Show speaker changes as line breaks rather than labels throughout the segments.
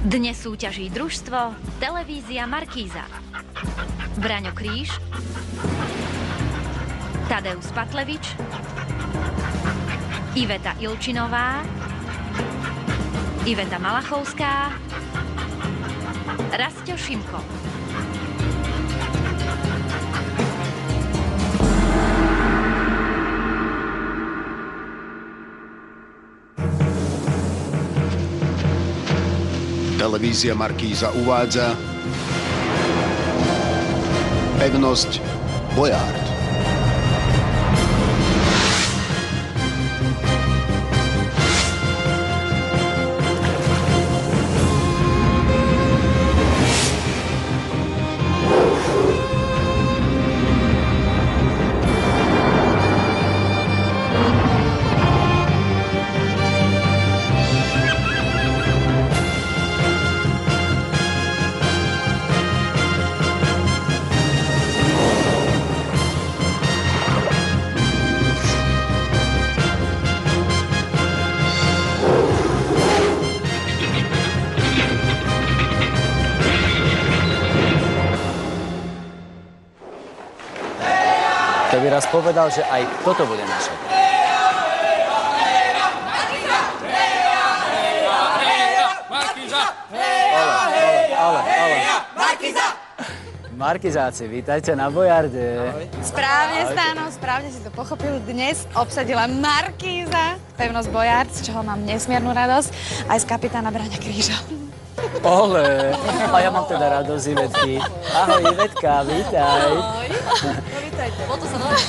Dnes súťaží družstvo Televízia Markíza. Braňo Kríž, Tadeus Patlevič, Iveta Ilčinová, Iveta Malachovská, Rasťo Šimko.
Televízia Markíza uvádza Pevnosť Bojárt.
To by raz povedal, že aj toto bude naše. Markizáci, vítajte na Bojarde.
Správne, Stáno, správne si to pochopil. Dnes obsadila Markíza, Pevnosť Bojard, z čoho mám nesmiernu radosť, aj z kapitána Braňa Kríža.
Ole, a ja mám teda radosť, Ivetky. Ahoj, Ivetka, vítaj.
Ahoj. No, vítajte. O to sa darí.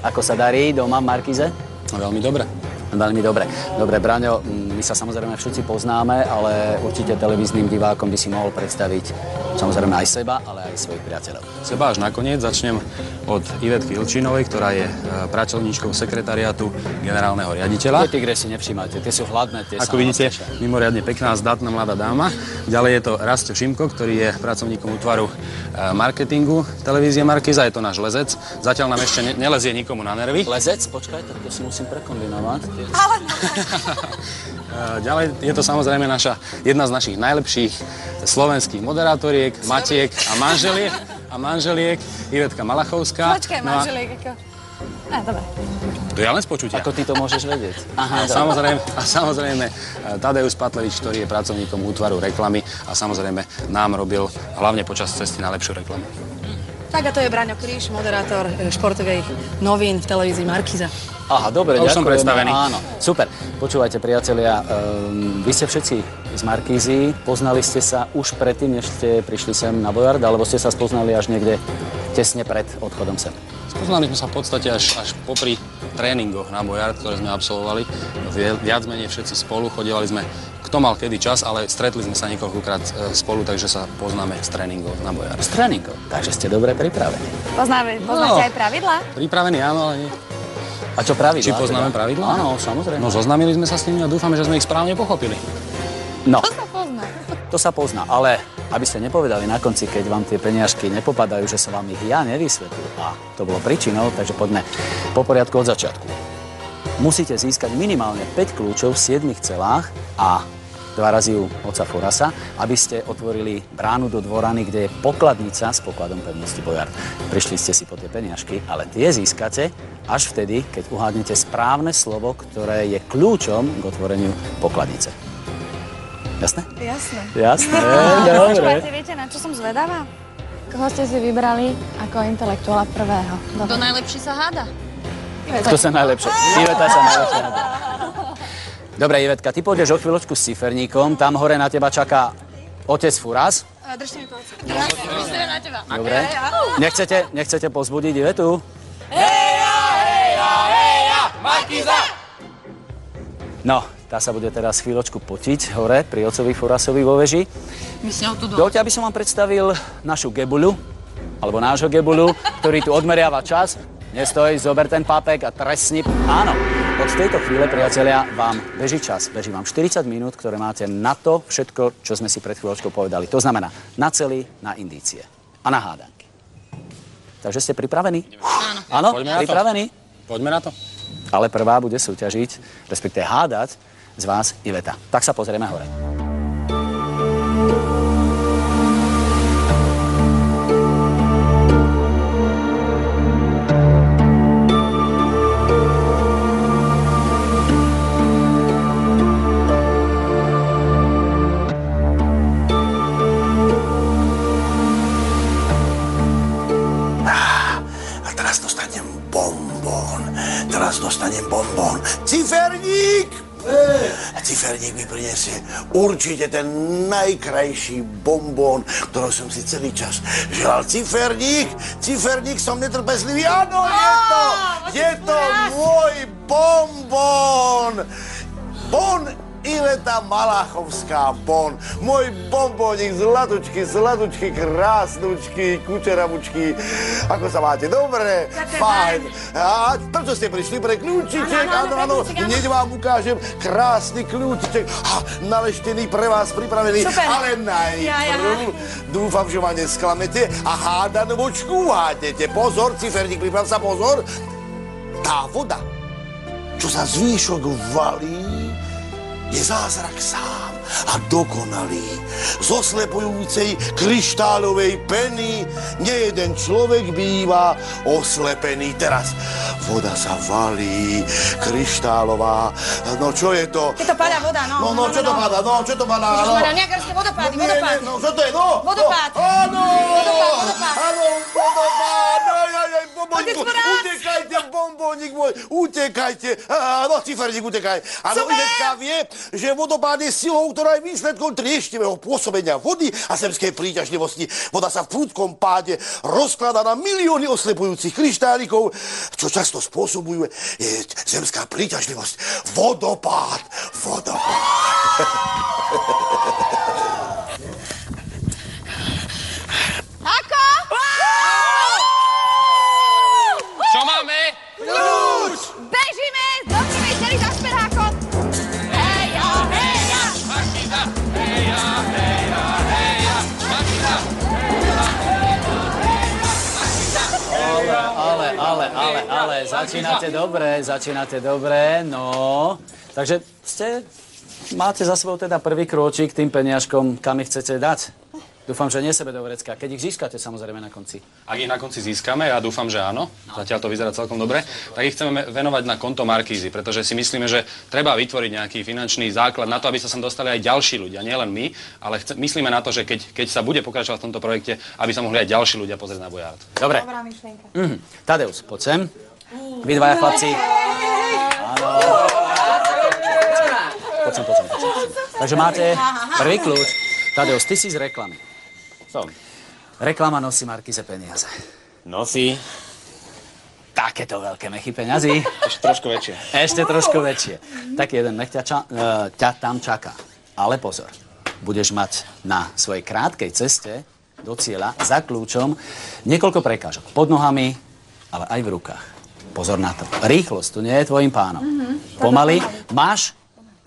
Ako sa darí doma v Markíze?
Veľmi dobre.
Veľmi dobre. Dobre, Braňo, my sa samozrejme všetci poznáme, ale určite televíznym divákom by si mohol predstaviť samozrejme aj seba, ale aj svojich priateľov.
Seba až nakoniec. Začnem od Ivetky Ilčinovej, ktorá je pracovníčkou sekretariátu generálneho riaditeľa.
Tie tigre si nevšímajte, tie sú hladné, tie
Ako vidíte, mimoriadne pekná, zdatná mladá dáma. Ďalej je to Rasťo Šimko, ktorý je pracovníkom útvaru marketingu televízie Markíza. Je to náš lezec. Zatiaľ nám ešte nelezie nikomu na nervy.
Lezec? Počkaj, tak to si musím prekombinovať.
Ďalej je to samozrejme jedna z našich najlepších slovenských moderátoriek, matiek a manželiek, Ivetka Malachovská.
Počkaj, manželiek, ako... Dobre.
To ja len z počutia.
Ako ty to môžeš vedieť?
A samozrejme Tadeus Patlevič, ktorý je pracovníkom útvaru reklamy a samozrejme nám robil hlavne počas cesty najlepšiu reklamu.
Tak a to je Braňo Kríž, moderátor športovej novín v televízii Markíza.
Aha, dobre,
ďakujem.
Už som
predstavený.
Áno, super. Počúvajte, priatelia, vy ste všetci z Markízy, poznali ste sa už predtým, než ste prišli sem na Bojard, alebo ste sa spoznali až niekde tesne pred odchodom sem?
Spoznali sme sa v podstate až popri tréningoch na Bojard, ktoré sme absolvovali. Viac menej všetci spolu, chodievali sme kto mal kedy čas, ale stretli sme sa niekoľkokrát spolu, takže sa poznáme z tréningov na Bojard.
Z tréningov? Takže ste dobre pripravení.
Poznáte aj pravidlá?
Pripravení, áno, ale nie.
A čo pravidlá?
Či poznáme pravidlá?
Áno, samozrejme.
No, zoznamili sme sa s nimi a dúfame, že sme ich správne pochopili.
No.
To sa pozná.
To sa pozná, ale aby ste nepovedali na konci, keď vám tie peniažky nepopadajú, že som vám ich ja nevysvetlil. A to bolo príčinou, takže poďme po poriadku od začiatku. Musíte získať minimálne 5 kľúčov v 7 celách a 2 razy u oca Forasa, aby ste otvorili bránu do dvorany, kde je pokladnica s pokladom Pevnosti Bojard. Prišli ste si po tie peniažky, ale tie získate až vtedy, keď uhádnete správne slovo, ktoré je kľúčom k otvoreniu pokladnice. Jasné?
Jasné.
Jasné, dobre.
Počúvajte, viete, na čo som zvedavá? Koho ste si vybrali ako intelektuála prvého?
Kto najlepší sa háda?
Kto sa najlepšie? Iveta sa najlepšie háda. Dobre, Ivetka, ty pôjdeš o chvíľočku s ciferníkom, tam hore na teba čaká otec Furas.
Držte mi palce.
Myslím na teba.
Dobre. Nechcete pozbudiť Ivetu?
Heja, Markíza!
No, tá sa bude teraz chvíľočku potiť hore pri ocovi Furasovi vo veži.
My s ňou tu
Dovoľte, aby som vám predstavil našu gebuľu, alebo nášho gebuľu, ktorý tu odmeriava čas. Nestoj, zober ten pápek a trestni. Áno, od tejto chvíle, priatelia, vám beží čas. Beží vám 40 minút, ktoré máte na to všetko, čo sme si pred chvíľočkou povedali. To znamená na celý, na indície a na hádanky. Takže ste pripravení? Áno. Áno, pripravení?
Poďme na to.
Ale prvá bude súťažiť, respektíve hádať z vás Iveta. Tak sa pozrieme hore.
Teraz dostanem bonbon. Ciferník! Ciferník mi prinesie určite ten najkrajší bonbon, ktorý som si celý čas želal. Ciferník! Ciferník, som netrpezlivý. Áno, je to môj bonbon! Bon Iveta Malachovská, bon. Môj bonbónik, zlatučky, krásnučky, kučeravučky. Ako sa máte? Dobre? Fajn. A prečo ste prišli? Pre kľúčiček? Áno. Hneď vám ukážem krásny kľúčiček. Naleštený pre vás, pripravený.
Super.
Ale najprv dúfam, že ma nesklamete a hádanovočku hádnete. Pozor, ciferník, priprav sa, pozor. Tá voda, čo sa zvýšok valí, je zázrak sám a dokonalý. Z oslepujúcej kryštálovej peny nejeden človek býva oslepený. Teraz voda sa valí, kryštálová. No čo je to?
Je to padá voda, no.
No, čo to padá? No, čo to padá?
Ježišmarja, nejaké vodopády.
No, čo to je? No?
Vodopád.
Áno!
Vodopád.
Áno, vodopád.
Otec Boráč.
Utekajte, bombónik môj, utekajte. No, ciferník, utekaj. Áno, Ivetka vie, že vodopád je silou, ktorá je výsledkom trieštivého pôsobenia vody a zemskej príťažlivosti. Voda sa v prudkom páde rozkladá na milióny oslepujúcich kryštálikov, čo často spôsobuje zemská príťažlivosť. Vodopád.
Ako?
Čo máme?
Kľúč! Bežíme! Doprvej celý za šperákom! Heja!
Markíza! Heja! Markíza!
Ale, začínate dobre, no. Takže máte za sebou teda prvý krôčik tým peniažkom, kam ich chcete dať. Dúfam, že nie sebe do vrecka, keď ich získate samozrejme na konci.
Ak ich na konci získame, ja dúfam, že áno, zatiaľ to vyzerá celkom dobre, tak ich chceme venovať na konto Markízy, pretože si myslíme, že treba vytvoriť nejaký finančný základ na to, aby sa sem dostali aj ďalší ľudia, nielen my, ale myslíme na to, že keď sa bude pokračovať v tomto projekte, aby sa mohli aj ďalší ľudia pozrieť na Boyard.
Dobre.
Dobrá myšlienka.
Tadeus, poď sem. Vy dvaja chlapci. Áno. Poď sem. Takže máte prvý kľúč. Tadeus, ty si z reklamy.
Som.
Reklama nosí Markíze peniaze.
Nosí.
Takéto veľké mechy peňazí.
Ešte trošku väčšie.
Tak jeden mech ťa tam čaká. Ale pozor, budeš mať na svojej krátkej ceste do cieľa za kľúčom niekoľko prekážok. Pod nohami, ale aj v rukách. Pozor na to. Rýchlosť tu nie je tvojim pánom. Pomaly. Máš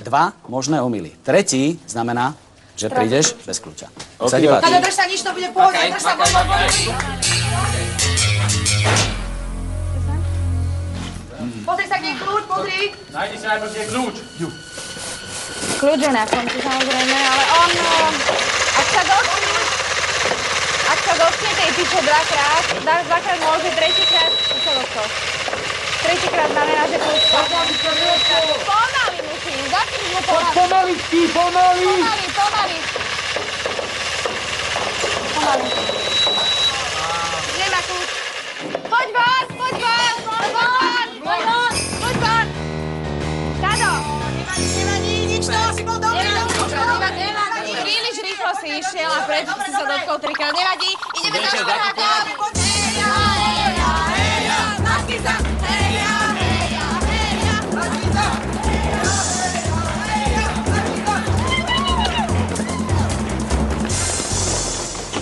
2 možné omyly. Tretí znamená, že prídeš bez kľúča. Sa ti páči?
Ale drž sa, nič to bude pohode, drž sa, Pozri sa, kde je kľúč, pozri.
Nájdi si najprv tie kľúč.
Kľúč je na konci samozrejme, ale on... Ak sa dotkne tej piče dvakrát môže, tretíkrát sa dotkol. Tretíkrát znamená, že kľúč... Pomaly musíš, začni mu pomaly. Pomaly. Nemá kľúč. Poď von! Tado!
Nevadí, nič toho, si bol dobrý.
Nevadí. Príliš rýchlo si išiel a preto si sa dotkol trikrát. Nevadí, ideme na šperákom.
Markíza!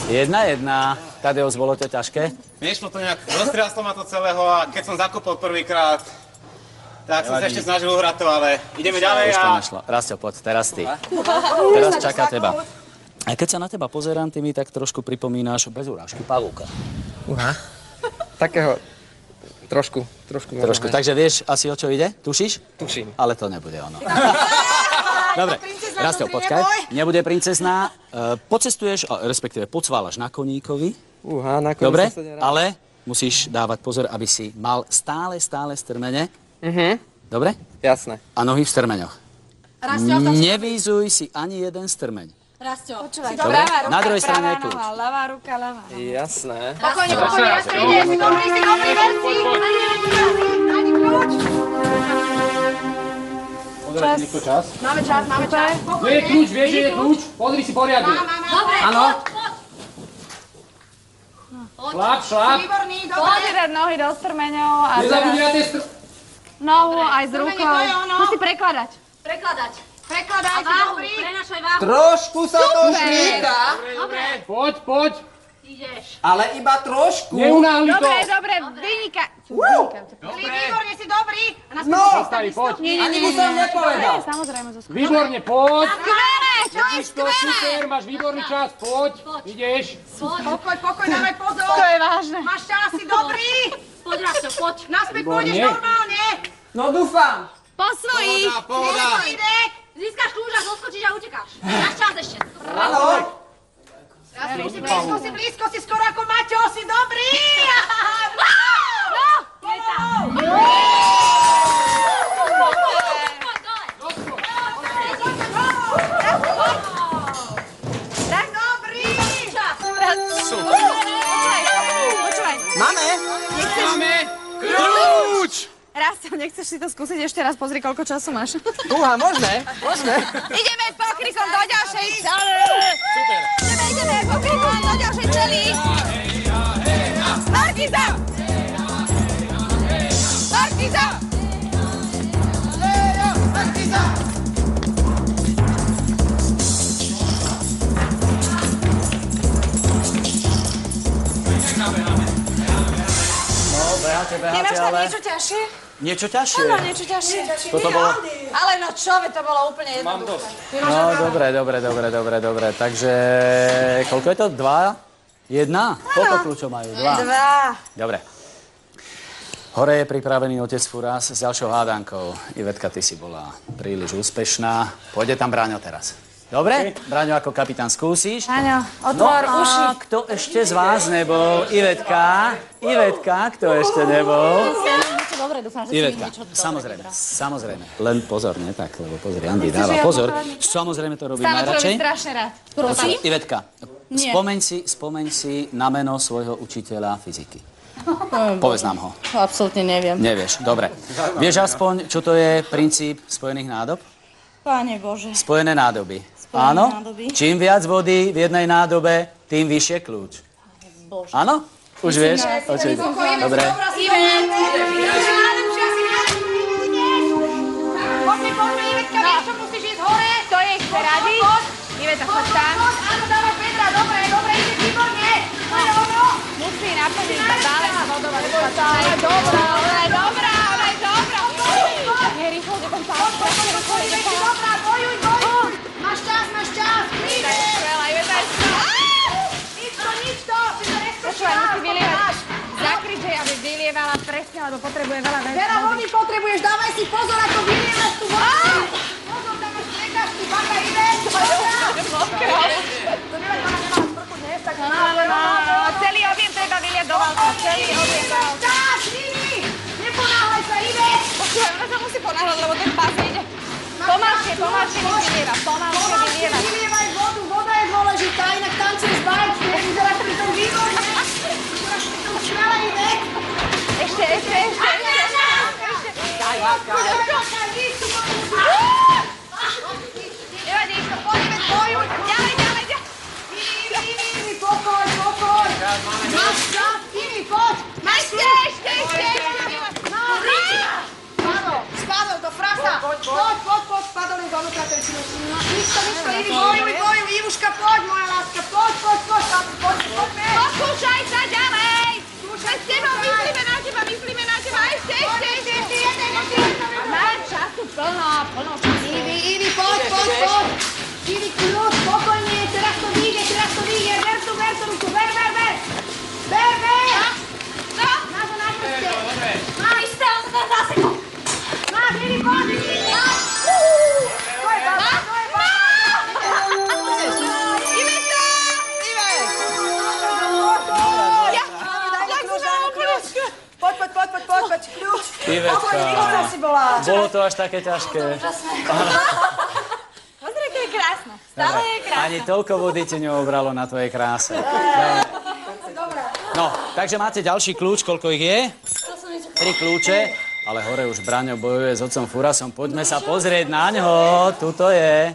Jedna. Tadeus, bolo to ťažké?
Nešlo to nejak, roztriaslo ma to celého a keď som zakopol prvýkrát, tak som sa ešte snažil uhrať to, ale ideme ďalej
Už to
a...
nešlo. Rastio, poď, teraz ty. Teraz čaká teba. A keď sa na teba pozerám, ty mi tak trošku pripomínaš bez urážky pavúka.
Takého trošku.
Takže vieš asi, o čo ide? Tušíš?
Tuším.
Ale to nebude ono. Dobre, Rasto, počkaj. Nebude princezná. Pocestuješ, respektíve pocválaš na koníkovi.
Na koníkovi.
Dobre, ale musíš dávať pozor, aby si mal stále strmene. Dobre?
Jasné.
A nohy v strmeňoch. Nevízuj si ani jeden strmeň.
Rastio, počúvaj.
Dobre? Na druhej strane je kľúč.
Ľavá ruka, ľavá.
Jasné.
Pokojne, Rastio, ideš, si dobrý, verci. Ani kľúč.
Pozerajte niekto čas.
Máme čas.
Kde je kľúč, vieš, že je kľúč? Pozri si poriadne.
Dobre,
áno. Šlap.
Výborný, dobre. Poď dať nohy do strmeňov a
Nezabudni na tej
nohu aj s rukou. Musí prekladať. Prekladaj, dobrý. Prenašaj váhu.
Trošku sa to šmíka.
Dobre. Poď.
Ideš.
Ale iba trošku.
Neunáhli to.
Dobre, vynikaj. Výborne, si dobrý.
No,
poď.
ani mu som nepovedal.
Samozrejme, zo
Výborne, poď.
skvelé, čo je
Super, máš výborný čas, poď. Ideš.
Pokoj, dávaj pozor. To je vážne. Máš čas, si dobrý. Poď, Rasto, poď. Naspäť pôjdeš normálne.
No dúfam.
Po svojich.
Pohoda.
Získaš kľúč a zoskočíš a utekáš. Máš čas ešte.
Áno.
Si blízko, si skoro ako Maťo, si dobrý. No, je tam. Tak dobrý. Počúvaj.
Máme?
Kľúč.
Rastio, nechceš si to skúsiť ešte raz? Pozri, koľko času máš.
Môžeme.
Ideme pokrikom do ďalšej cely. Ideme pokrikom do ďalšej cely. Markíza!
Beháte,
Nemáš tam
ale...
niečo ťažšie?
Niečo ťažšie?
Áno, niečo ťažšie.
Toto bolo...
Ale no čo, to bolo úplne jednoduché.
No, dobre. Takže, koľko je to? 2? 1? Koľko kľúčov majú? 2. Dobre. Hore je pripravený otec Furas s ďalšou hádankou. Ivetka, ty si bola príliš úspešná. Pôjde tam Braňo teraz. Dobre? Braňo, ako kapitán skúsiš.
Áno, otvor uši.
A kto ešte z vás nebol? Ivetka, kto ešte nebol?
Dobre, dúfam, že
Ivetka, samozrejme. Len pozor, nie tak, lebo pozri, Andy dáva pozor. Samozrejme to robím najradšej.
Strašne rád.
Prosím? Ivetka, spomeň si na meno svojho učiteľa fyziky. Povedz nám ho.
Absolútne neviem.
Nevieš, dobre. Vieš aspoň, čo to je princíp spojených nádob?
Páne Bože.
Spojené nádoby. Áno? Čím viac vody v jednej nádobe, tým vyššie kľúč. Áno? Už vieš? Dobre.
Poďme, Ivetka, vieš, čo musíš ísť hore? To je chce rady. Iveta, choď tam. Áno, dávaj Petra, dobre, ideš výborne. Musí naplniť balén s vodou a špatá. Ona je dobrá. Nerýchlo, že ten pás. Dobrá, bojuj. Máš čas. Iveta je skvelá. Nič to. Počúvaj, musí vylievať. Zakryť, že aby vylievala presne, lebo potrebuje veľa vody. Veľa vody potrebuješ, dávaj si pozor, ako vylievaš tú vodu. Pozor, tam máš prekažky, baka ide. To nevadí, ona nemá sprchu dnes, tak celý objem treba vyliať do válka. Čas, Lili! Neponáhľaj sa, ide! Počúvaj, ona sa musí ponáhľať, lebo ten pás ide. Pomalšie vylieva. Vylievaj vodu, voda je dôležitá, inak tancuješ bajk, nevyzeráš pri tom výborne. Ešte. Daj, Láska. Nevadí, poďme, bojuj. Ďalej. Ivi, pokoj. Máš čas, Ivi, poď. Ešte. Spadol do frasa. Poď, spadol je donútra ten činočný. Ničko, Ivi, bojuj, Ivuška, poď, moja láska, poď, poďme. Pokúšaj sa ďalej. S tebou myslíme na teba, ešte. Mám času plno času. Ivi, poď. Ivi, kľúč, spokojne, teraz to vyjde, ver tú ruku, ver. No? Na prste. Máš to, zase. Máš, Ivi, poď. Tvoj baba.
poď, kľúč.
Ivetka,
si bola.
bolo to až také ťažké.
Pozri, aké je krásne. Stále je krásne.
Ani toľko vody ti neobralo na tvojej kráse. No, takže máte ďalší kľúč, koľko ich je? 3 kľúče, ale hore už Braňo bojuje s otcom Furasom. Poďme sa pozrieť na ňo, tuto je.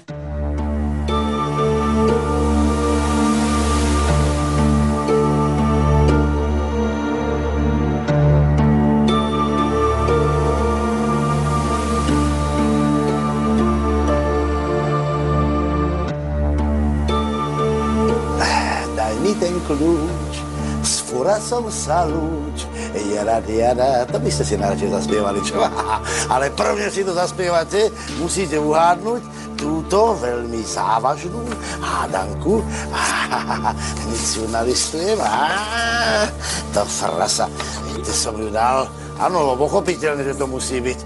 Daj mi ten kľúč, s Furasom sa lúč. Jada, to by ste si najradšej zaspievali, čo? Ale prvne si to zaspievate, musíte uhádnuť túto veľmi závažnú hádanku. Hneď si ju nalistujem. To frasa, kde som ju dal? Áno, pochopiteľne, že to musí byť.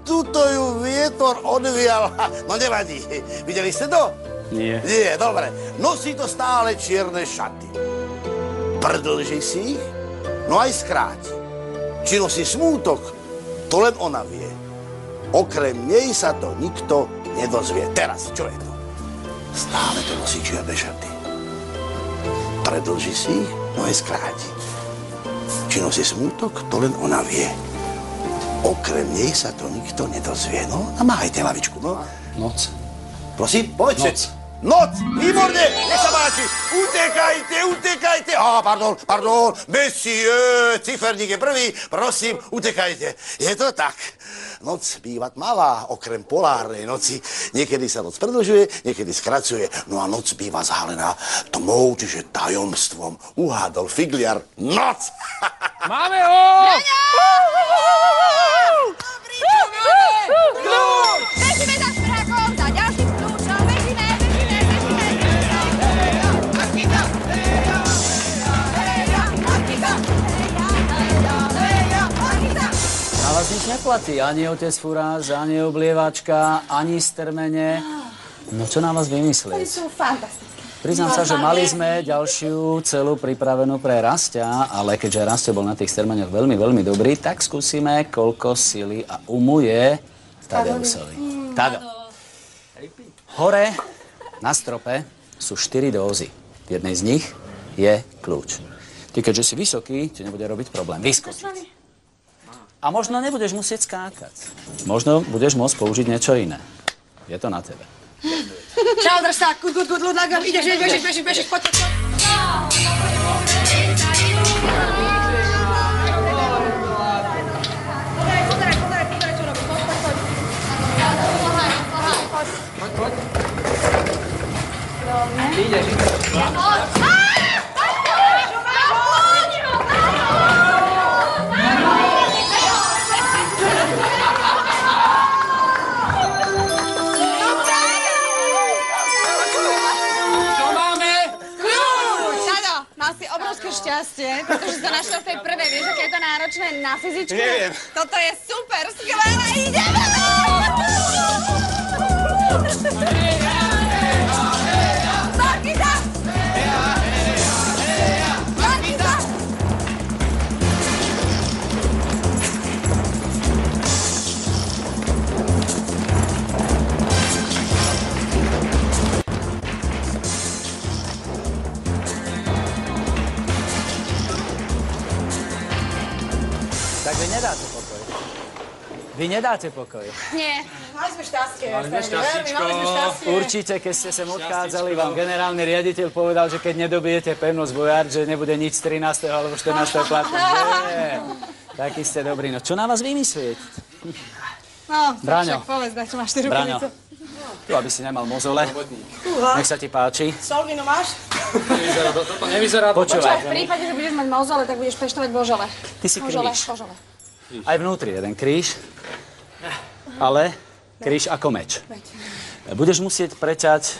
Tuto ju vietor odvial. No nevadí. Videli ste to?
Nie.
Nie, dobre. Nosí to stále čierne šaty. Predĺži si ich, no aj skráti. Či nosí smútok, to len ona vie. Okrem nej sa to nikto nedozvie. Teraz, čo je to? Stále to nosí čierne šaty. Predĺži si ich, no aj skráti. Či nosí smútok, to len ona vie. Okrem nej sa to nikto nedozvie. No, namáhajte hlavičku, no.
Noc.
Prosím, povedz. Noc! Výborne! Nech sa páči! Utekajte! Pardon, monsieur, ciferník je prvý, prosím, utekajte. Je to tak. Noc býva tmavá, okrem polárnej noci. Niekedy sa noc predĺžuje, niekedy skracuje. No a noc býva zahalená tmou, čiže tajomstvom. Uhádol figliar. Noc!
Máme ho!
Dobrý, čo máme? Kľúč! Bežíme za špehákom, za ďalším kľúčom. Bežíme.
Na vás nič neplatí, ani otec Furáš, ani oblievačka, ani strmene. No čo na vás vymyslieť?
Oni sú fantastické.
Priznám sa, že mali sme ďalšiu celú pripravenú pre Rastia, ale keďže Rastio bol na tých strmeňoch veľmi, veľmi dobrý, tak skúsime, koľko sily a umu je Tadeusovi. Tado. Hore na strope sú 4 dózy. V jednej z nich je kľúč. Ty, keďže si vysoký, ti nebude robiť problém vyskočiť. A možno nebudeš musieť skákať. Možno budeš môcť použiť niečo iné. Je to na tebe.
Čau, drž sa, ľudlága, ideš, bežiš, poď. Pozeraj, čo robíš, poď.
Ideš.
Šťastie, pretože sa našiel v tej prvej, vieš, aké je to náročné na fyzičku?
Neviem.
Toto je super, skvelé, ideme! Markíza! Markíza!
Tak vy nedáte pokoj. Vy nedáte pokoj.
Nie.
Mali sme šťastie.
šťastíčko.
Určite, keď ste sem odchádzali, vám generálny riaditeľ povedal, že keď nedobijete pevnosť Bojard, že nebude nič 13. alebo 14. platu. Nie. Taký ste dobrý. No čo na vás vymyslieť?
No,
Braňo.
však povedz, čo máš ty
Braňo,
rukavicу.
tu aby si nemal mozole. Nech sa ti páči.
Solvinu máš?
Toto nevyzerá.
Počúvaj.
V prípade, že budeš mať mozole, tak budeš peštovať božole.
Ty si
Božole,
kríž.
božole.
Aj vnútri jeden kríž, ale kríž ako meč. Budeš musieť preťať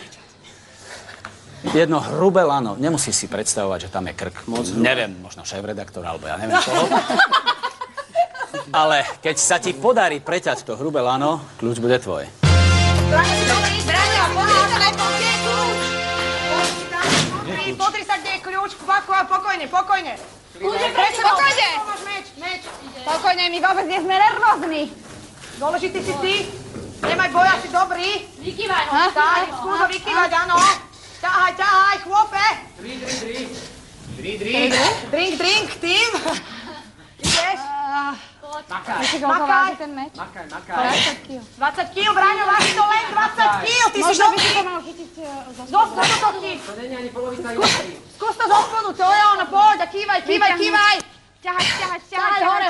jedno hrubé lano. Nemusíš si predstavovať, že tam je krk. Neviem, možno šéfredaktor, alebo ja neviem koho. Ale keď sa ti podarí preťať to hrubé lano, kľúč bude tvoj.
Braňo, poďme, kľúč!
kľúč.
Pozri sa, kde je kľúč. Pokojne. Pokojne. Máš meč. Pokojne, my vôbec nie sme nervózni. Dôležitý si ty. Nemaj boja, si dobrý.
Vykývaj ho.
Tak, skús ho vykývať, áno. Ťahaj, chłope. Drink, tým. Ideš?
Makaj. Makaj. Ten meč?
Makaj.
20 kg, Braňo, váži to len 20 kg, ty si dobrý. Zo spodu to ti.
To není ani polovica jogky.
Skús to zo spodu, to je ono, poď a kývaj. Ťahaj, hore,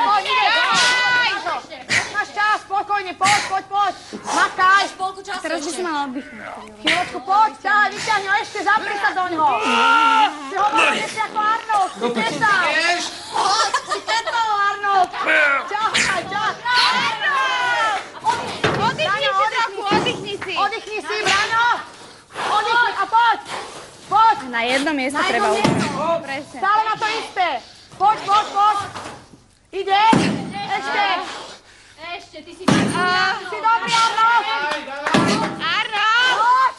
poď, ideš. Máš čas, spokojne, poď. Makaj.
Teraz by si mala oddychnúť.
Chvíľočku, poď, ťahaj, vyťahni ho ešte, zapri sa doňho. Si hovoril, si ako Arnold, si tesal. Si tesal, Arnold. Ťahaj. Oddychni si, Braňo. Oddychni a poď.
Na jedno miesto treba udržať. Presne.
Stále na to isté. Poď. Ideš.
Ešte, ty si...
Si dobrý, Arnold. Poď.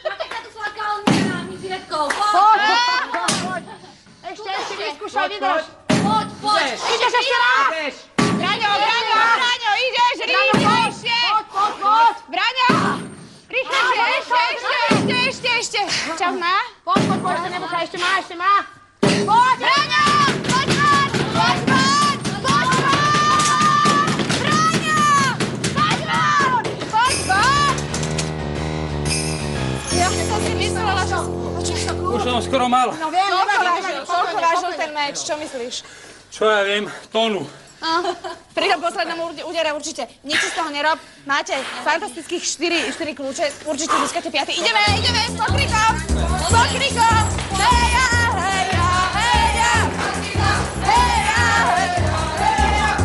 Také sa tu sladká, on nemá ani s redkou.
Poď. Ešte, vyskúšaj, vydrž.
Poď.
Ideš ešte raz.
Braňo, ideš, rýchlejšie.
Poď.
Braňo, rýchlejšie, ešte. Čas má?
Poď, ešte nebúka, ešte má. Poď.
Braňo, poď. Ja som si myslela, že...
Už som skoro mal.
No viem,
Koľko vážil ten meč, čo myslíš?
Čo ja viem, tonu.
Pri tom poslednom údere určite. Nič z toho nerob. Máte fantastických 4 kľúče. Určite získate 5. Ideme, s pokrikom! Heja!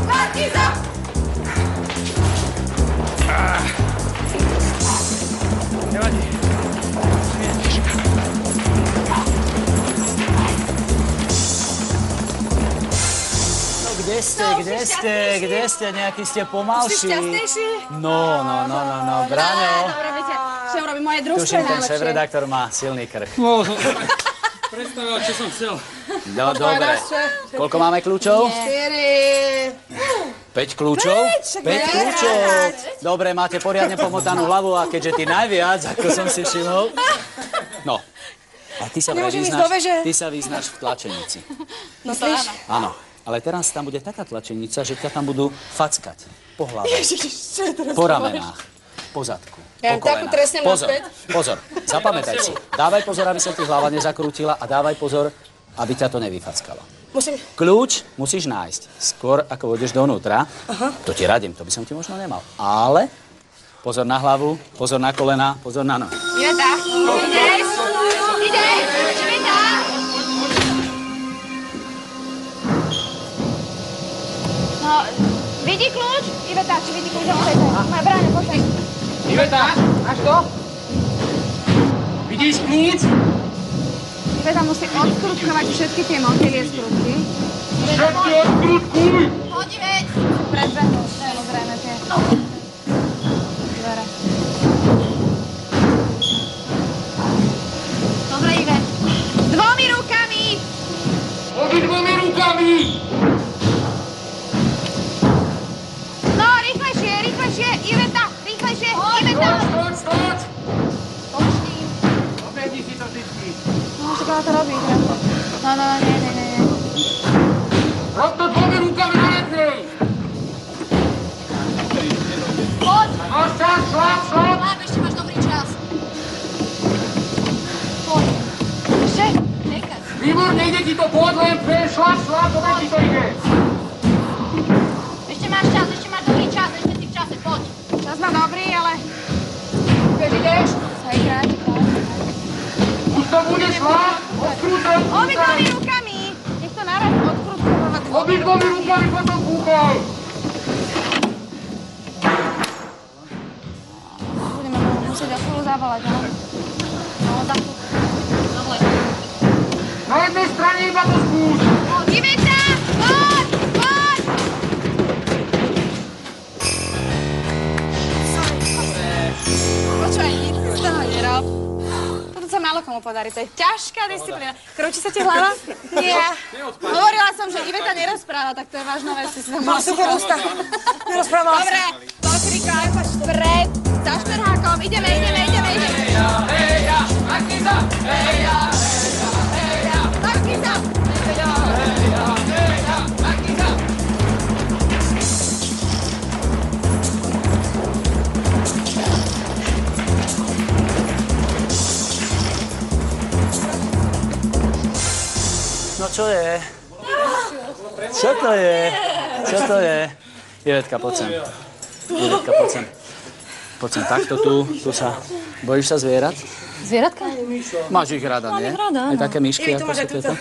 Markíza!
Nevadí.
Kde ste? Nejaký ste pomalší.
Si šťastnejší?
No, Braňo.
Dobre, viete, čo urobí moje družstvo
Tuším, ten
najlepšie.
šéfredaktor má silný krk.
Mohol som predstavovať, čo som chcel.
No, dobre. Koľko máme kľúčov? 5 kľúčov? 5 kľúčov. Dobre, máte poriadne pomotanú hlavu a keďže ty najviac, ako som si všimol. No. A ty sa vyznáš v tlačenici.
Myslíš?
Áno. Ale teraz tam bude taká tlačenica, že ťa tam budú fackať. Po hlave. Po ramenách. Po zadku.
Ja
po
takú trestnem naspäť.
Pozor. Zapamätaj si. Dávaj pozor, aby sa ti hlava nezakrútila a dávaj pozor, aby ťa to nevyfackalo. Kľúč musíš nájsť. Skôr ako vôjdeš dovnútra. To ti radím, to by som ti možno nemal. Ale pozor na hlavu, pozor na kolena, pozor na nohy.
Ideš? No, vidí kľúč? Iveta, či vidí kľúč? Moja Braňo, poďme.
Iveta, máš to? Vidíš kľúč?
Iveta musí odkrutkovať všetky tie motilie skrutky.
Všetky odkrutkuj!
Poď, Ivet! Predbehnú, samozrejme, tie dvere. Dobre, Ivet. 2 rukami!
Obidvomi rukami!
No, rýchlejšie, Iveta! Rýchlejšie, Iveta!
Stoď!
Počkým.
Obedni si to vždycky.
No, však ona to robí, krátko. No, nie.
Rob to 2 rukami najednej!
Poď!
Máš čas, šlap!
Ešte máš dobrý čas. Poď. Ešte? Nechaj.
Výborne, ide ti to, poď len, šlap, dobre ti to ide.
Ešte máš dobrý čas, ešte si v čase, poď. Čas mám dobrý, ale... Keď ideš? Hej, kráť.
Už to bude šlap, odkrúcaj.
Obidvomi rukami. Nech to naraz odkrúckovať.
Obidvomi rukami potom kúkaj.
Budeme musieť o chvíľu zavolať, no? No, takú. Dobre.
Na jednej strane iba to skús.
Iveta, poď! Počúvaj, nič z toho nerob. Toto sa málo komu podarí. To je ťažká disciplína. Krúti sa ti hlava? Nie. Hovorila som, že Iveta nerozpráva, tak to je vážna vec. Mám super ústa. Nerozprávala. Dobre, pokrikaj, vpred, za šperhákom. Ideme. Heja, Markíza! Heja, Markíza! Heja, Markíza!
No čo je? Čo to je? Čo to je? Ivetka, poď sem. Ivetka, poď sem. Poď sem, takto tu sa... Bojíš sa zvierat?
Zvieratka?
Máš ich rada, nie?
Mám ich rada,
aj také myšky, ako sú tieto?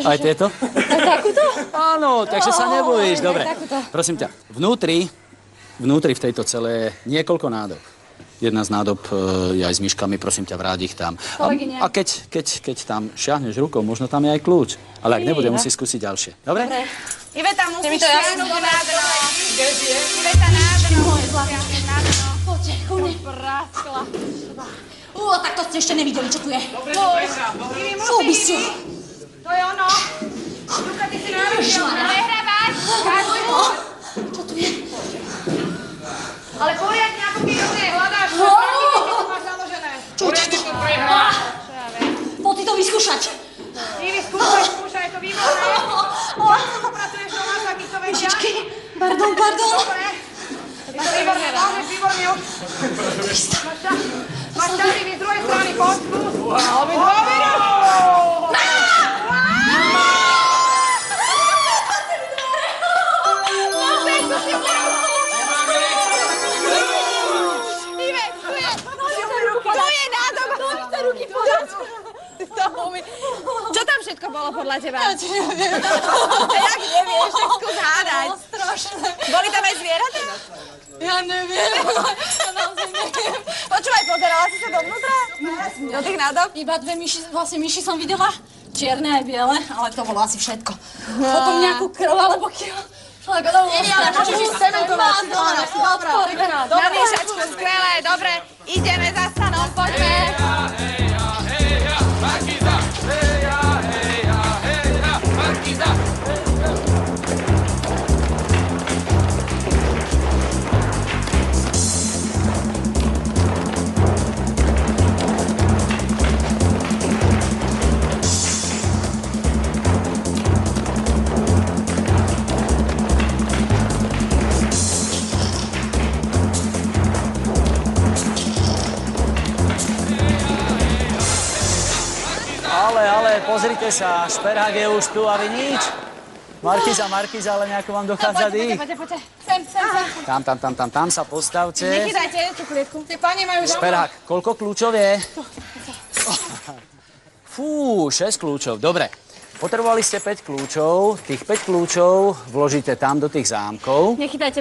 Aj tieto?
Aj takúto?
Áno, takže sa nebojíš. Dobre, prosím ťa, vnútri v tejto celé niekoľko nádob. Jedna z nádob je aj s myškami, prosím ťa, vráť ich tam. A keď tam šiahneš rukou, možno tam je aj kľúč. Ale ak nebude, musí skúsiť ďalšie. Dobre?
Iveta, musíš šiahnuť do nádrno. Iveta, nádrno.
Poďte, ku mne.
Praskla.
Tak to ste ešte nevideli, čo tu je.
Súbisťu. To je ono. Luka, ty si návidel. Nehrávaj.
Čo tu je?
Ale poriadne, ako kýrovne, hľadáš. To máš založené.
Čo to? Poď ty to vyskúšať.
Ivi, skúšaj, je to výborné. Ako pracuješ doma, tak to vedia.
Myšičky, pardon.
Dobre. Je to výborné, môžeš výborne už. Máš čas, Ivi, z druhej strany, poď, skús. Čo tam všetko bolo podľa teba?
Ja ti neviem.
Jak nevieš, tak skús hádať.
Strašné.
Boli tam aj zvieratá?
Ja neviem. Ja naozaj neviem.
Počúvaj, pozerala si sa dovnútra? Do tých nádob?
Iba dve myši som videla. Čierne aj biele, ale to bolo asi všetko. Potom nejakú krv alebo kilo. Ale
môžeš ísť cementovať. Na miešačku, skvelé, dobre. Ideme za stanom, poďme.
Ale pozrite sa, šperhák je už tu a vy nič. Markíza, ale nejako vám dochádza dých.
Poďte. Sem.
Tam sa postavte.
Nechytajte tú klietku. Tie páni majú doma.
Šperhák, koľko kľúčov je? Fú, 6 kľúčov, dobre. Potrebovali ste 5 kľúčov, tých 5 kľúčov vložíte tam do tých zámkov.
Nechytajte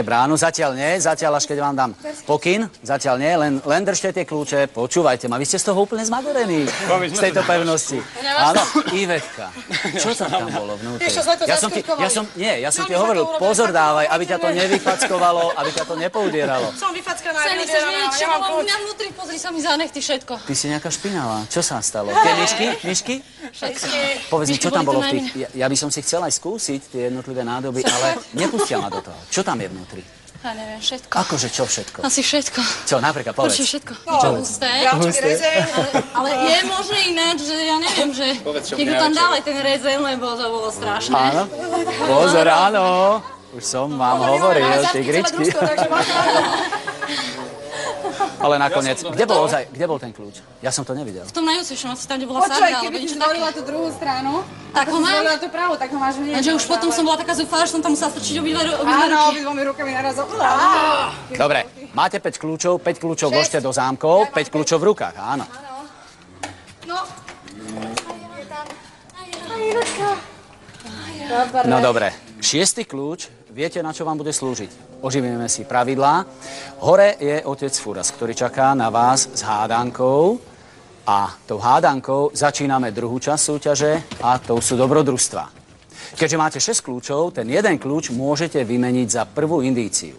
bránu.
Zatiaľ nie, zatiaľ až keď vám dám pokyn, zatiaľ nie, len držte tie kľúče, počúvajte ma, vy ste z toho úplne zmagorení, z tejto pevnosti. Áno, Ivetka, čo tam bolo vnútri? Ja som ti hovoril, pozor dávaj, aby ťa to nevyfackovalo, aby ťa to nepoudieralo.
Som vyfackaná,
Chceli chceš vedieť, čo bolo u mňa vnútri, pozri sa mi za nechty všetko.
Ty si nejaká špinavá, čo sa stalo? Tie myšky? Povedz mi, čo tam bolo v tých... Ja by som si chcela aj skúsiť tie jednotlivé nádoby, ale nepustia ma do toho. Čo tam je vnútri?
Ja neviem, všetko.
Akože čo všetko?
Asi všetko.
Čo, napríklad, povedz.
Určite všetko. Niečo husté. Ale je možné ináč, že ja neviem, že niekto tam dal aj ten rezen, lebo to bolo strašné.
Áno. Pozor, áno. Už som vám hovoril, tigričky. Ale nakoniec, kde bol ten kľúč? Ja som to nevidel.
V tom najúcejšom, asi tam, kde bola sarga, alebo niečo také.
Zvolila tú druhú stranu,
tak ho mám.
zvolila tú pravú, tak ho máš hneď.
Takže už potom som bola taká zúfalá, že som tam musela strčiť obidve ruky.
Áno, obidvomi rukami narazom.
Dobre, máte 5 kľúčov, 5 kľúčov vložte do zámkov, 5 kľúčov v rukách, áno. No dobre, 6. kľúč, viete, na čo vám bude slúžiť? Oživíme si pravidlá. Hore je otec Furas, ktorý čaká na vás s hádankou. A tou hádankou začíname druhú časť súťaže a to sú dobrodružstvá. Keďže máte 6 kľúčov, ten jeden kľúč môžete vymeniť za prvú indíciu.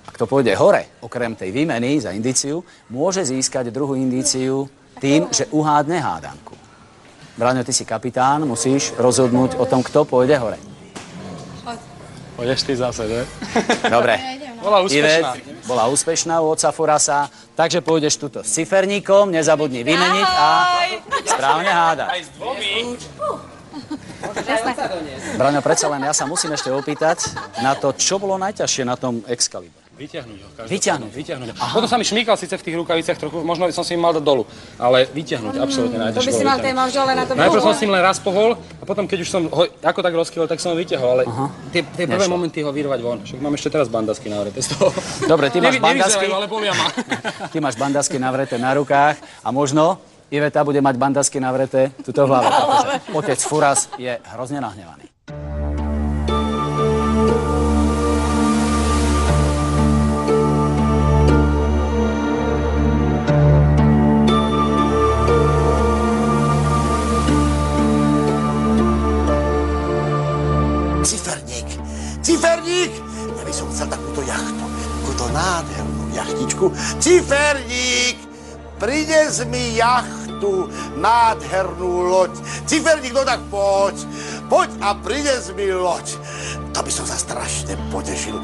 Ak to pôjde hore, okrem tej výmeny za indíciu, môže získať druhú indíciu Tým, že uhádne hádanku. Braňo, ty si kapitán, musíš rozhodnúť o tom, kto pôjde hore.
Pôjdeš ty zase, že?
Dobre.
Bola úspešná.
Bola úspešná u otca Furasa, takže pôjdeš tuto s ciferníkom, nezabudni vymeniť a správne hádať.
Aj s dvomi.
Braňo, predsa len ja sa musím ešte opýtať na to, čo bolo najťažšie na tom Excalibur.
Vyťahnuť ho.
Vyťahnuť.
Potom sa mi šmýkal síce v tých rukaviciach trochu, možno som si im mal dať dolu, ale vyťahnuť, absolútne najťažšie.
To by si mal tej manžele na to
najprv som si im len raz pohol a potom, keď už som ho ako tak rozkýval, tak som ho vyťahol, ale tie prvé momenty ho vyrvať von. Však mám ešte teraz bandasky navreté z toho.
Dobre, ty máš bandasky.
Ale bolia ma.
Ty máš bandasky navreté na rukách a možno Iveta bude mať bandasky navreté tuto v hlave. Otec Furas je hrozne nahnevaný.
Ciferník! Ja by som chcel takúto jachtu, takúto nádhernú jachtičku. Ciferník! Prines mi jachtu, nádhernú loď. Ciferník, no tak poď. Poď a prines mi loď. To by som sa strašne potešil,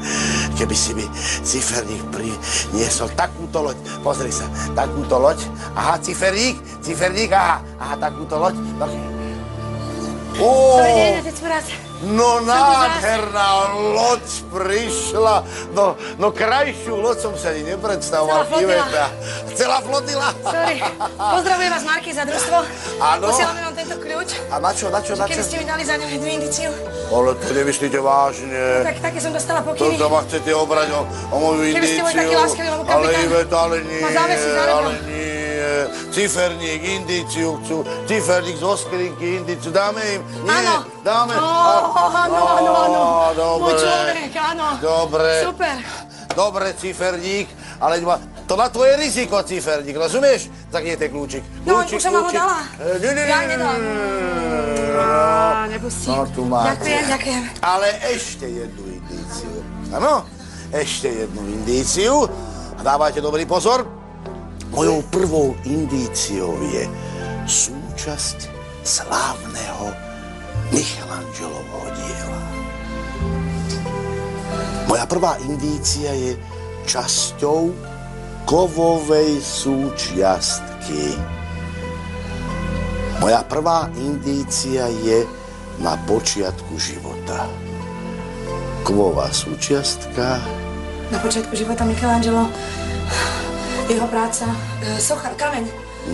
keby si mi ciferník priniesol takúto loď. Pozri sa, takúto loď. Aha, ciferník, aha, takúto loď.
Dobrý deň, otec Furas.
No nádherná loď prišla. No krajšiu loď som sa ani nepredstavoval. Iveta. Celá flotila.
Sorry. Pozdravujem vás, Markíza, družstvo.
Áno.
Posielame vám tento kľúč.
A na čo?
Keby ste mi dali za ňu jednu indíciu.
Ale to nemyslíte vážne.
Tak také som dostala pokyny.
To ma chcete obrať o moju indíciu.
Keby ste boli taký láskavý, lebo kapitán.
Ale Iveta, ale nie.
Ma zavesí za rohom.
Ale nie. Ciferník, indíciu chcú. Ciferník zo skrinky, indíciu. Dáme im? Nie.
Áno.
Dáme?
Áno.
Dobre.
Môj človek, áno.
Dobre.
Super.
Dobre, ciferník, ale to na tvoje riziko, ciferník, rozumieš? Tak nie ten kľúčik.
No, už som vám ho dala.
Nie.
Ja nedala. Nepustím.
No, tu máte.
Ďakujem.
Ale ešte jednu indíciu. Áno? Ešte jednu indíciu. A dávajte dobrý pozor. Mojou prvou indíciou je súčasť slávneho Michelangelovho diela. Moja prvá indícia je časťou kovovej súčiastky. Moja prvá indícia je na počiatku života. Kovová súčiastka.
Na počiatku života Michelangelo, jeho práca, socha, kameň.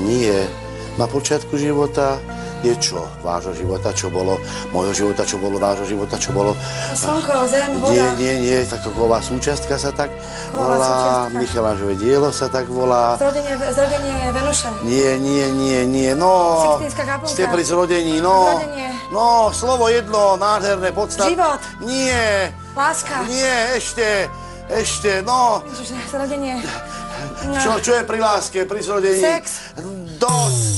Nie. Na počiatku života je čo? Vášho života, čo bolo? Môjho života, čo bolo? Vášho života, čo bolo?
Slnko, zem, voda.
Nie. Taká kovová súčiastka sa tak volá. Michelangelové dielo sa tak volá.
Zrodenie Venuše.
Nie. No,
Sixtínska kaplnka.
ste pri zrodení, no.
Zrodenie.
No, slovo jedno, nádherné, podstatné.
Život.
Nie.
Láska.
Nie, ešte, no.
Ježiže, zrodenie.
Čo je pri láske, pri zrodení?
Sex.
Dosť.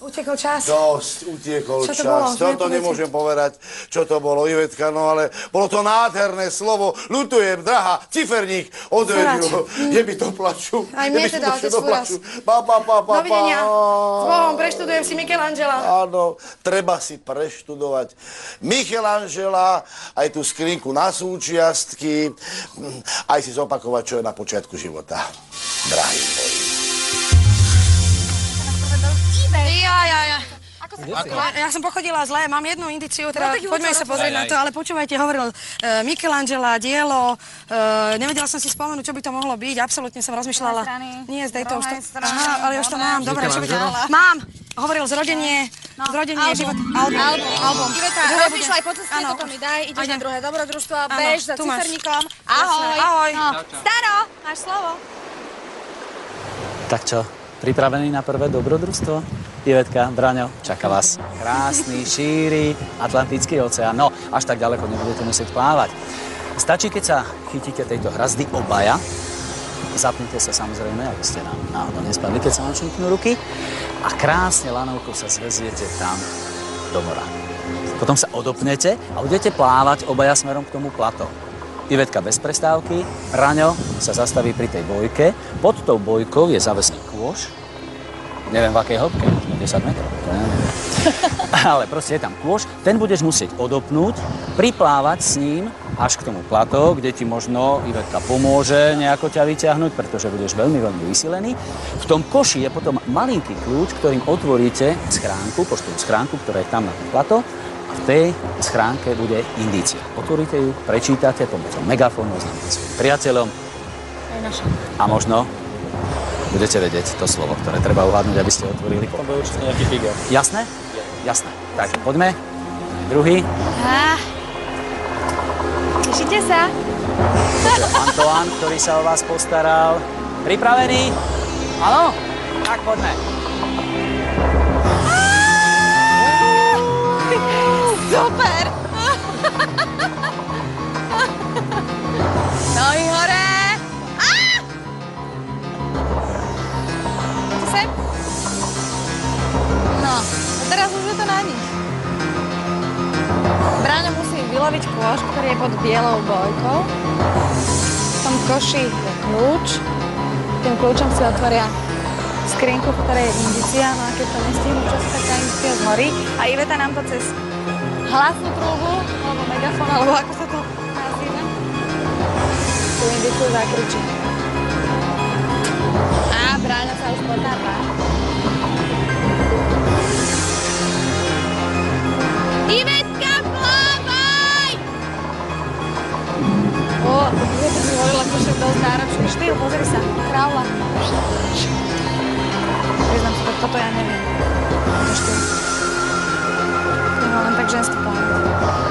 Utekol čas.
Dosť, utiekol
Čo to
čas.
bolo?
To nemôžem povedať, čo to bolo, Ivetka, no ale bolo to nádherné slovo. Ľutujem, drahá, ciferník, odvedil. Je mi to plaču.
Aj mne teda, otec Furas. Dovidenia. S Bohom, preštudujem si Michelangela.
Áno, treba si preštudovať Michelangela, aj tú skrinku na súčiastky, aj si zopakovať, čo je na počiatku života. Drahý môj.
Ja som pochodila zle, mám jednu indíciu, teda poďme sa pozrieť na to, ale počúvajte, hovoril Michelangela, dielo, nevedela som si spomenúť, čo by to mohlo byť, absolútne som rozmýšľala. Nie, z tejto už to... Aha, ale už to mám, dobre, čo by to... Mám! Hovoril zrodenie, život, album.
Iveta, rozmýšľaj, po ceste toto mi daj, ideš na druhé dobrodružstvo, bež za ciferníkom.
Ahoj.
Staro, máš slovo.
Tak čo, pripravený na prvé dobrodružstvo? Ivetka, Braňo, čaká vás krásny, šíry Atlantický oceán. No, až tak ďaleko nebudete musieť plávať. Stačí, keď sa chytíte tejto hrazdy obaja, zapnite sa samozrejme, aby ste nám náhodou nespadli, keď sa vám šumknú ruky a krásne lanovkou sa zveziete tam do mora. Potom sa odopnete a budete plávať obaja smerom k tomu plato. Ivetka bez prestávky, Braňo sa zastaví pri tej bojke, pod tou bojkou je zavesný kôš Neviem, v akej hĺbke, možno 10 metrov. Ale proste je tam kôš, ten budeš musieť odopnúť, priplávať s ním až k tomu plato, kde ti možno Ivetka pomôže nejako ťa vyťahnuť, pretože budeš veľmi, veľmi vysilený. V tom koši je potom malinký kľúč, ktorým otvoríte schránku, poštovú schránku, ktorá je tam na tom plato. A v tej schránke bude indícia. Otvoríte ju, prečítate pomocou megafónu, oznámite svojim priateľom. A možno budete vedieť to slovo, ktoré treba uhádnuť, aby ste otvorili.
To bude určite nejaký figár.
Jasné? Jasné. Tak, poďme. Druhý.
Tešíte sa?
Antoine, ktorý sa o vás postaral. Pripravený? Áno? Tak poďme.
Super! Nohy hore! Poďte sem. No, a teraz už je to na nich. Bráňo musí vyloviť kôš, ktorý je pod bielou bojkou. V tom koši je kľúč. Tým kľúčom si otvoria skrinku, v ktorej je indícia, no a keď to nestihnú čas, tak tá indícia zhorí. A Iveta nám to cez hlasnú trúbu, alebo megafón, alebo ako sa to nazýva, tú indíciu zakričí. A Bráňo sa už potápa. Ivetka, plávaj! Ivetka si volila košek dosť náročný štýl, pozri sa, kráľa. Priznám si, tak toto ja neviem. To štýl. To má len tak ženský plán.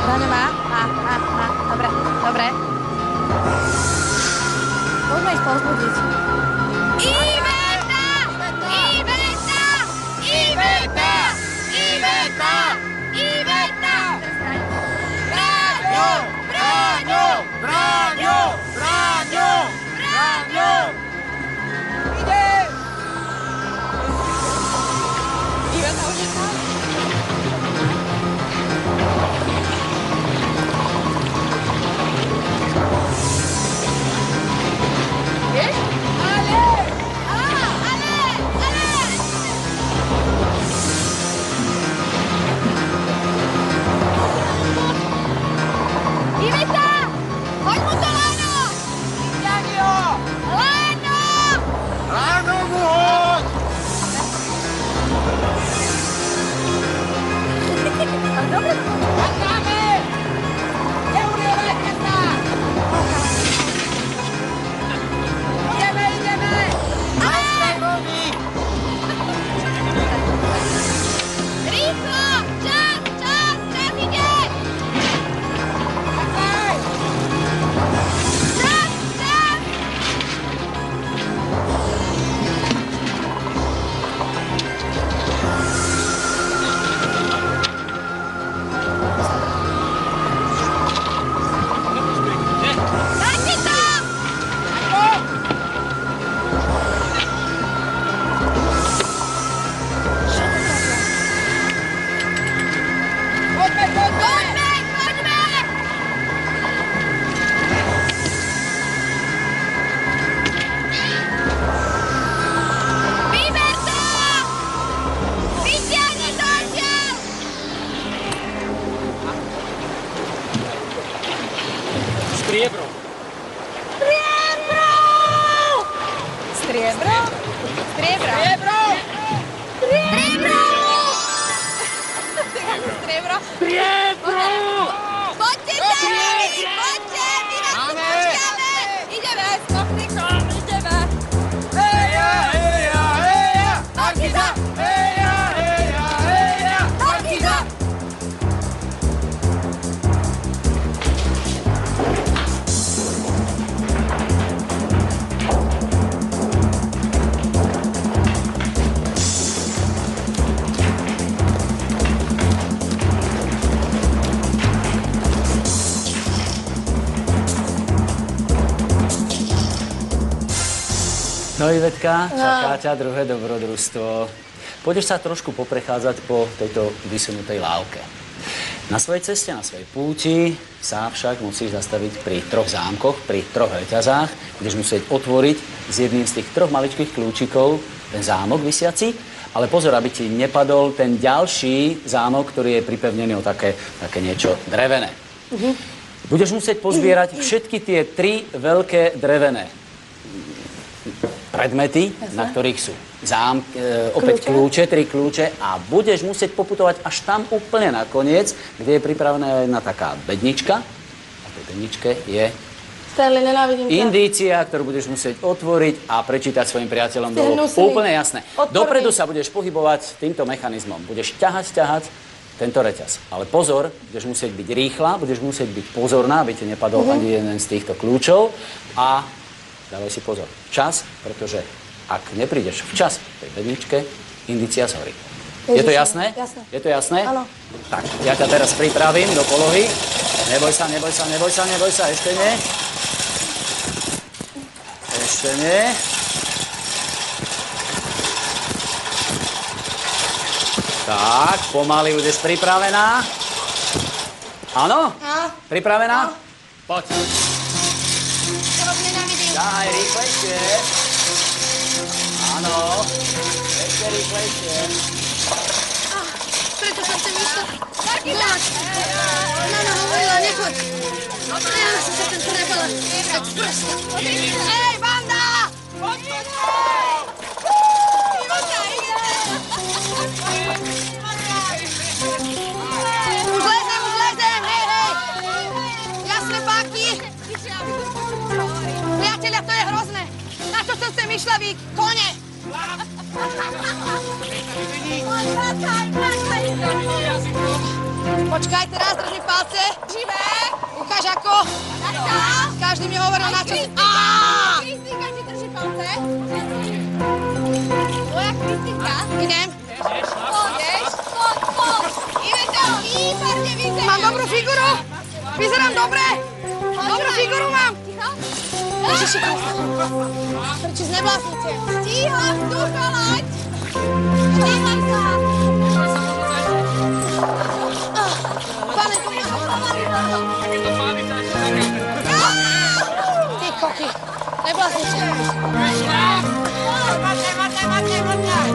Bráňo má? Má. Dobre. Poďme ich povzbudiť. Iveta! Bráňo! Ide! Iveta už je tam. Vieš? Ale! Iveta! Hoď mu to lano! Vyťahni ho! Lano! Lano mu hoď! Ale dobre to hoď. Pakáme! Neurievajte sa! Ideme! Rýchlo! Čas ide!
No Ivetka, čaká ťa druhé dobrodružstvo. Pôjdeš sa trošku poprechádzať po tejto vysunutej lávke. Na svojej ceste, na svojej púti sa však musíš zastaviť pri 3 zámkoch, pri 3 reťazách. Budeš musieť otvoriť s jedným z tých 3 maličkých kľúčikov ten zámok visiaci Ale pozor, aby ti nepadol ten ďalší zámok, ktorý je pripevnený o také niečo drevené. Budeš musieť pozbierať všetky tie 3 veľké drevené predmety, na ktorých sú opäť kľúče, 3 kľúče a budeš musieť poputovať až tam úplne nakoniec, kde je pripravená jedna taká bednička. A v tej bedničke je indícia, ktorú budeš musieť otvoriť a prečítať svojim priateľom dolu. Úplne jasné. Dopredu sa budeš pohybovať týmto mechanizmom. Budeš ťahať tento reťaz. Ale pozor, budeš musieť byť rýchla, budeš musieť byť pozorná, aby ti nepadol ani jeden z týchto kľúčov. A dávaj si pozor. Čas, pretože ak neprídeš včas v tej bedničke, indícia zhorí. Je to jasné?
Jasné.
Je to jasné?
Áno.
Tak, ja ťa teraz pripravím do polohy. Neboj sa, ešte nie. Ešte nie. Tak, pomaly budeš pripravená. Áno? Pripravená? Poď. Daj, rýchlejšie. Áno. Ešte rýchlejšie.
Preto som sem išla. Volať. Mama hovorila, nechoď. Ja som sa tam trebala. Tak prosto.
Hej, banda! Poď! Už lezem, hej! Jasné, páky! Priatelia, to je hrozné. Na čo som sem išla, vy kone? Počkaj, teraz drž mi palce. Živé. Ukáž ako. Každý mi hovoril na čo...
Kristinka ti drží palce. Moja Kristinka.
Idem.
Poď. Iveta, výborne vyzerám.
Mám dobrú figuru? Vyzerám dobre? Dobrú figuru mám.
Ticho.
Ježiši Kriste. Prečo zneblásnite?
Stíham, ducho, loď. Stíham sa.
Pane, tu ma Ty koky. Neblásnite.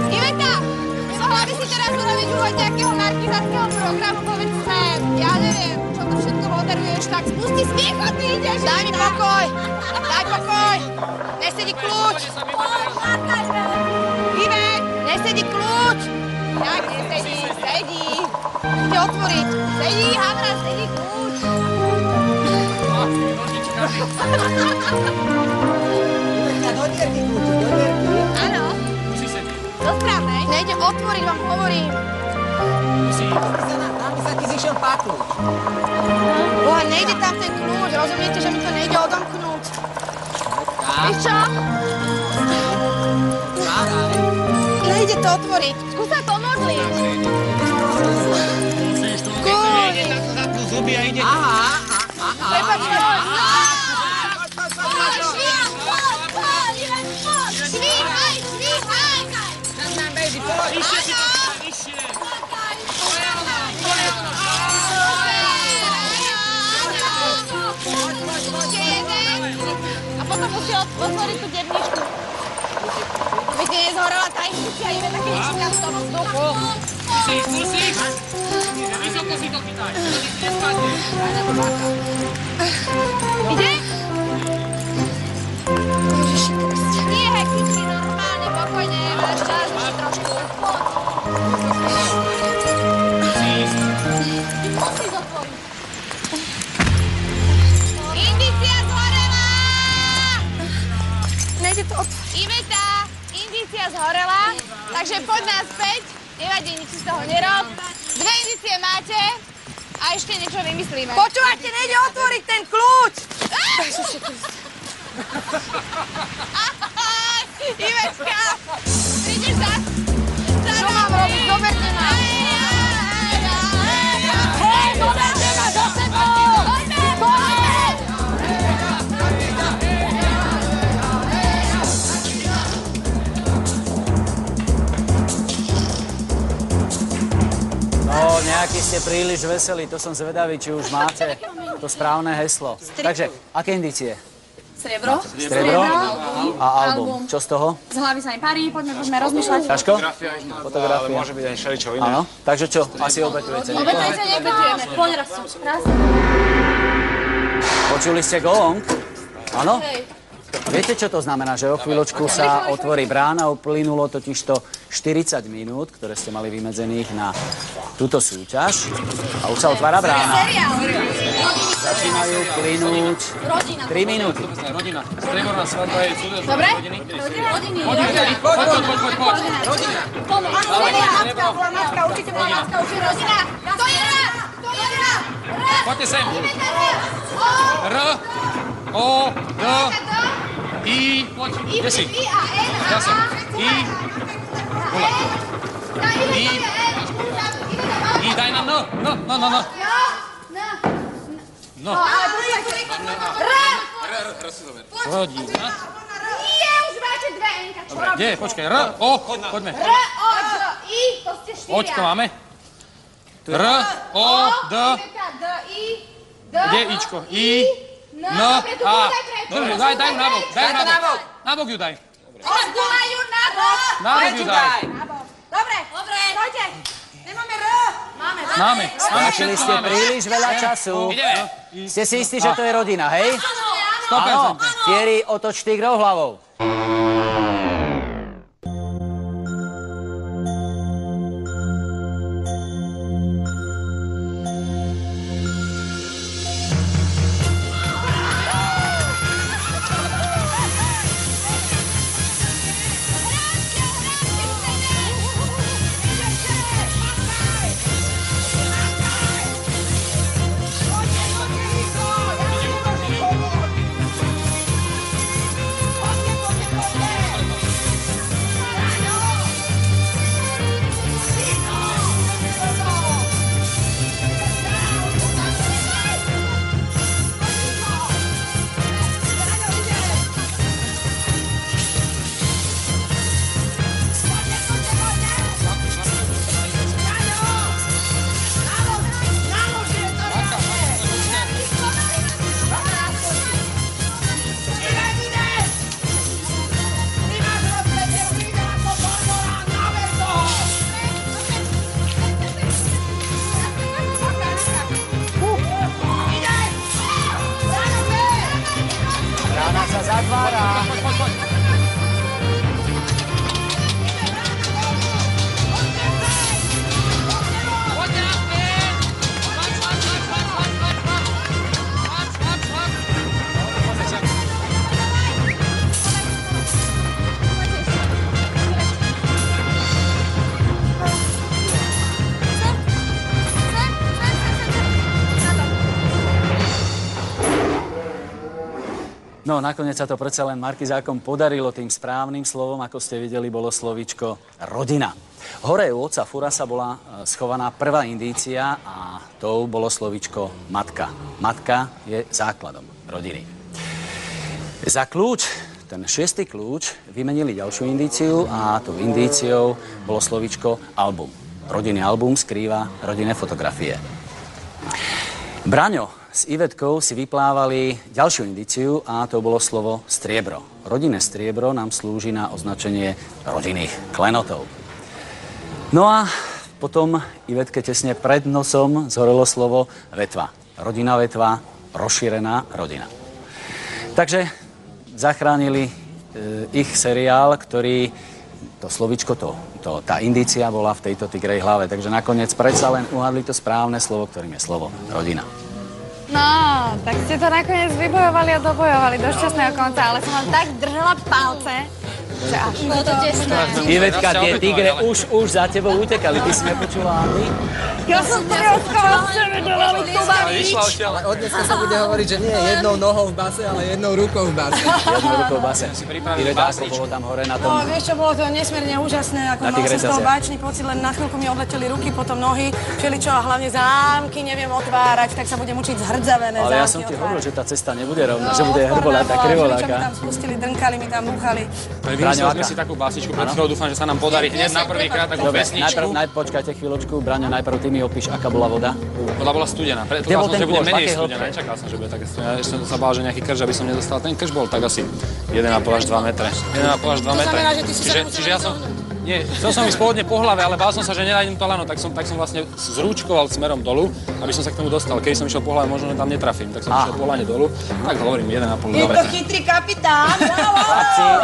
Iveta, mohla by si teraz urobiť úvod nejakého markizáckého programu, povedzme, ja neviem, čo to všetko moderuješ, tak spusti smiechot, ty ideš.
Daj mi pokoj. Daj pokoj. Nesedí kľúč. Ive, nesedí kľúč.
Jak nesedí, sedí.
Ide otvoriť.
Sedí, Havra, sedí kľúč. Áno. Do správnej.
Nejde otvoriť, vám hovorím.
Tam by sa ti vyšiel paknúť.
Boha, nejde tam ten kľúč. Rozumiete, že mi to nejde odomknúť. Víš čo? Nejde to otvoriť.
Skús sa pomodliť.
Kľúč.
Zuby a ide.
Prepačte.
A potom musí otvoriť tú debničku. Aby ti nezhorela tá indícia, Iveta, keď išli v tom vzduchu.
Skúsiš? Vysoko si to chytaj.
Ide? Ježiši Kriste. Nie, hej, Kristi, normálne, pokojne, máš čas, ešte trošku. Musíš otvoriť. Indícia zhorela!
Nejde to otvoriť.
Iveta, indícia zhorela, takže poď naspäť. Nevadí, nič si z toho nerob. 2 indície máte a ešte niečo vymyslíme.
Počúvajte, nejde otvoriť ten kľúč.
Ježiši Kriste. Ivetka, prídeš za...
Čo mám robiť? Zoberte ma.
Hej, zoberte ma za sebou! Poďme!
No, nejaký ste príliš veselí, to som zvedavý, či už máte to správne heslo. Takže, aké indície?
Striebro.
Striebro a album. Čo z toho?
Z hlavy sa mi parí, poďme rozmýšľať.
Ťažko?
Fotografia. Ale môže byť aj všeličo iné.
Áno. Takže čo? Asi obetujete niekoho?
Obetujete, neobetujeme. Poď raz.
Počuli ste gong? Áno? Viete, čo to znamená? Že o chvíľočku sa otvorí brána, uplynulo totižto 40 minút, ktoré ste mali vymedzených na túto súťaž. A už sa otvára brána. Začínajú plynúť 3 minúty.
Rodina. Strieborná svadba je súdel.
Dobre? Rodiny. Poď. Rodina. Áno, matka, určite bola matka, určite rodina. To je R.
Poďte sem. R, O, D, I, poď, kde si? Ja som. I, bola. I, daj nám N. No. Rodina.
Nie, už máte dve N-ka.
Dobre, kde je? Počkaj. R, O, poďme.
R, O, D, I, to ste štyria.
Očko máme. R, O, D.
D, I, D.
Kde je Ičko? I, N, A. Dobre, daj ju nabok. Nabok ju daj.
Odgulajú nabok.
Nabok ju daj.
Dobre, stojte. Nemáme R.
Máme.
Stráčili ste príliš veľa času.
Ideme.
Ste si istí, že to je rodina, hej?
100%.
Áno. Thierry, otoč tigrov hlavou. No, nakoniec sa to predsa len Markizákom podarilo tým správnym slovom, ako ste videli, bolo slovíčko rodina. Hore u otca Furasa bola schovaná prvá indícia a tou bolo slovíčko matka. Matka je základom rodiny. Za kľúč, ten 6. kľúč, vymenili ďalšiu indíciu a tou indíciou bolo slovíčko album. Rodinný album skrýva rodinné fotografie. Braňo s Ivetkou si vyplávali ďalšiu indíciu a to bolo slovo striebro. Rodinné striebro nám slúži na označenie rodinných klenotov. No a potom Ivetke tesne pred nosom zhorelo slovo vetva. Rodina vetva, rozšírená rodina. Takže zachránili ich seriál, ktorý to slovíčko, tá indícia bola v tejto tigrej hlave. Takže nakoniec predsa len uhadli to správne slovo, ktorým je slovo rodina.
No, tak ste to nakoniec vybojovali a dobojovali do šťastného konca, ale som vám tak držala palce, že až.
Bolo to tesné.
Ivetka, tie tigre už za tebou utekali. Ty si nepočula, Andy?
Ja som prioskala, že vedela mi tu baviť.
Ale od dneska sa bude hovoriť, že nie jednou nohou v base, ale jednou rukou v base.
Jednou rukou v base. Ivetka, ako bolo tam hore na tom?
No, vieš čo, bolo to nesmierne úžasné, ako mal som z toho báčny pocit, len na chvíľku mi odleteli ruky, potom nohy, všeličo a hlavne zámky neviem otvárať, tak sa budem učiť zhrdzavené zámky.
Ale ja som ti hovoril, že tá cesta nebude rovná, že bude hrbolatá, krivoláka.
Čo mi tam spustili, drnkali mi tam, búchali.
Vymysleli sme si takú básničku, pred chvíľou dúfam, že sa nám podarí hneď na prvýkrát takú pesničku.
Počkajte chvíľočku, Braňo, najprv ty mi mi opíš, aká bola voda?
Voda bola studená. Predpokladal som, že bude menej studená. Nečakal som, že bude také studená. Ešte som sa bál, že nejaký krč, aby som nedostal. Ten krč bol tak asi 1,5 až 2 metre. 1,5 až 2 metre.
To znamená, že ty si
Čiže ja som... Nie, chcel som ísť pôvodne po hlave, ale bál som sa, že nenájdem to lano, tak som vlastne zrúčkoval smerom dolu, aby som sa k tomu dostal. Keď som išiel po hlave, možno tam netrafím, tak som išiel po lane dolu. Tak hovorím, 1,5
Je to chytrý kapitán.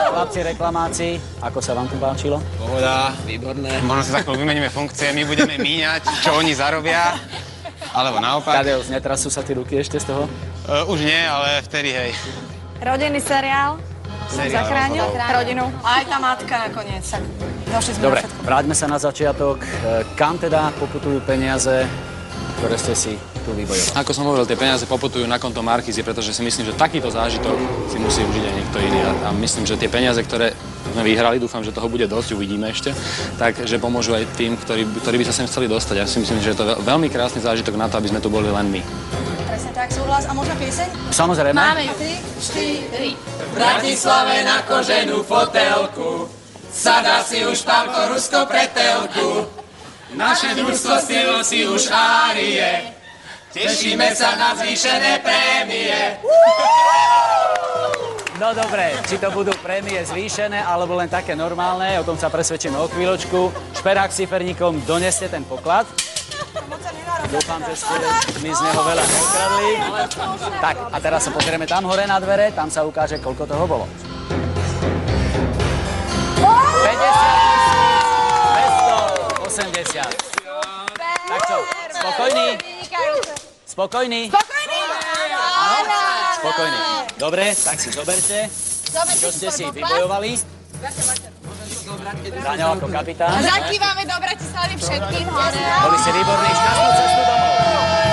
Chlapci, reklamáci, ako sa vám tu páčilo?
Pohoda, výborné. Možno sa takto vymeníme funkcie, my budeme míňať, čo oni zarobia. Alebo naopak.
Tadeus, netrasú sa tie ruky ešte z toho?
Už nie, ale vtedy hej.
Rodinný seriál. Zachránil rodinu.
Aj tá matka nakoniec. Došli sme
Dobre,
na všetko.
vráťme sa na začiatok. Kam teda poputujú peniaze, ktoré ste si tu vybojovali?
Ako som hovoril, tie peniaze poputujú na konto Markízy, pretože si myslím, že takýto zážitok si musí užiť aj niekto iný. A myslím, že tie peniaze, ktoré sme vyhrali, dúfam, že toho bude dosť, uvidíme ešte, takže pomôžu aj tým, ktorí by sa sem chceli dostať. Ja si myslím, že je to veľmi krásny zážitok na to, aby sme tu boli len my.
Presne tak, súhlas. A možno pieseň?
Samozrejme.
Máme 3, 4.
V Bratislave na koženú fotelku sadá si už Pálko Rusko pretelku. Naše družstvo stilo si už árie, tešíme sa na zvýšené prémie.
No dobre, či to budú prémie zvýšené, alebo len také normálne, o tom sa presvedčíme o chvíľočku. Šperák s ciferníkom, doneste ten poklad. Dúfam, že ste my z neho veľa neukradli. Tak, a teraz sa pozrieme tam hore na dvere, tam sa ukáže, koľko toho bolo. 50 000, 280. Tak čo, spokojný? Spokojný? Áno? Spokojný. Dobre, tak si zoberte, čo ste si vybojovali. Braňo ako kapitán.
Zakývame do Bratislavy všetkým.
Boli ste výborní, šťastnú cestu domov.